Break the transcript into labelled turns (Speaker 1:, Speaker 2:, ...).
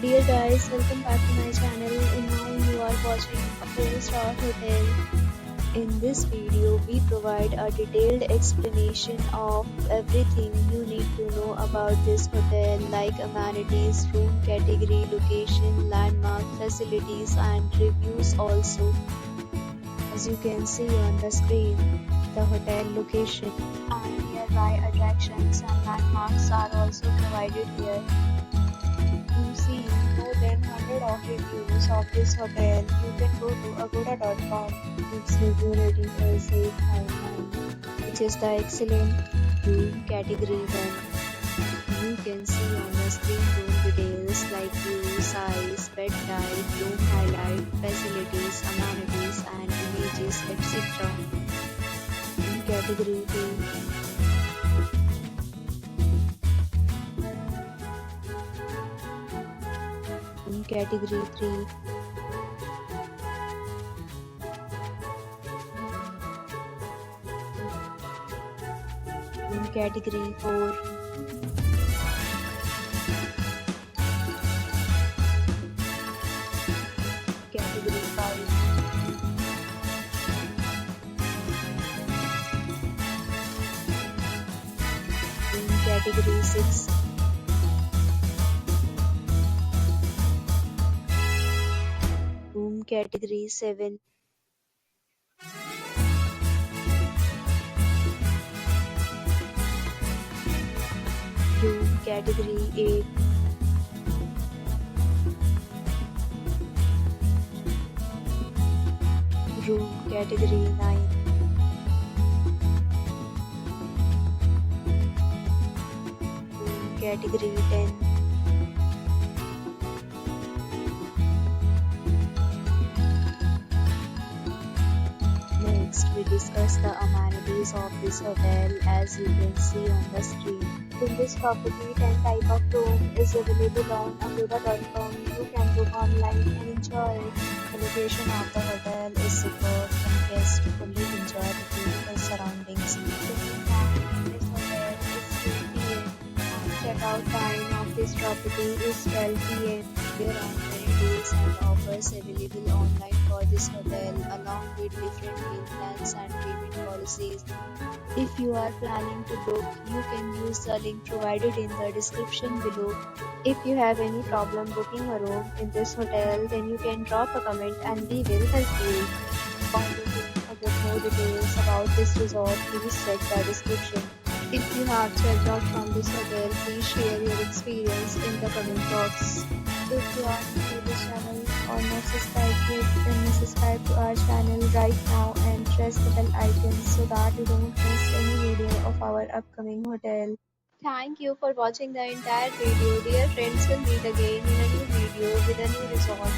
Speaker 1: Dear guys, welcome back to my channel and now you are watching a 4-star hotel. In this video, we provide a detailed explanation of everything you need to know about this hotel like amenities, room category, location, landmark, facilities and reviews also. As you can see on the screen, the hotel location and nearby attractions and landmarks are also provided here. To see more than 100 of reviews of this hotel, you can go to agoda.com. Its review rating is 8.9, which is the excellent room category 1. You can see on the screen room details like view, size, bed type, room highlight, facilities, amenities and images, etc. Room category 2. Room category 3. Room category 4. Category 5. Room category 6. Room category 7. Room category 8. Room category 9. Room category 10. Next, we discuss the amenities of this hotel as you can see on the screen. In this property, 10 type of room is available on agoda.com. You can book online and enjoy it. The location of the hotel is superb and guests fully enjoy the beautiful surroundings. Check-in time in this hotel is 2 p.m. and check-out time of this property is 12 p.m. There are many deals and offers available online for this hotel along with different meal plans and payment policies. If you are planning to book, you can use the link provided in the description below. If you have any problem booking a room in this hotel, then you can drop a comment and we will help you. For booking or get more details about this resort, please check the description. If you have checked out from this hotel, please share your experience in the comment box. If you are new to this channel or not subscribed yet, then subscribe to our channel right now and press the bell icon so that you don't miss any video of our upcoming hotel. Thank you for watching the entire video. Dear friends, we'll meet again in a new video with a new resort.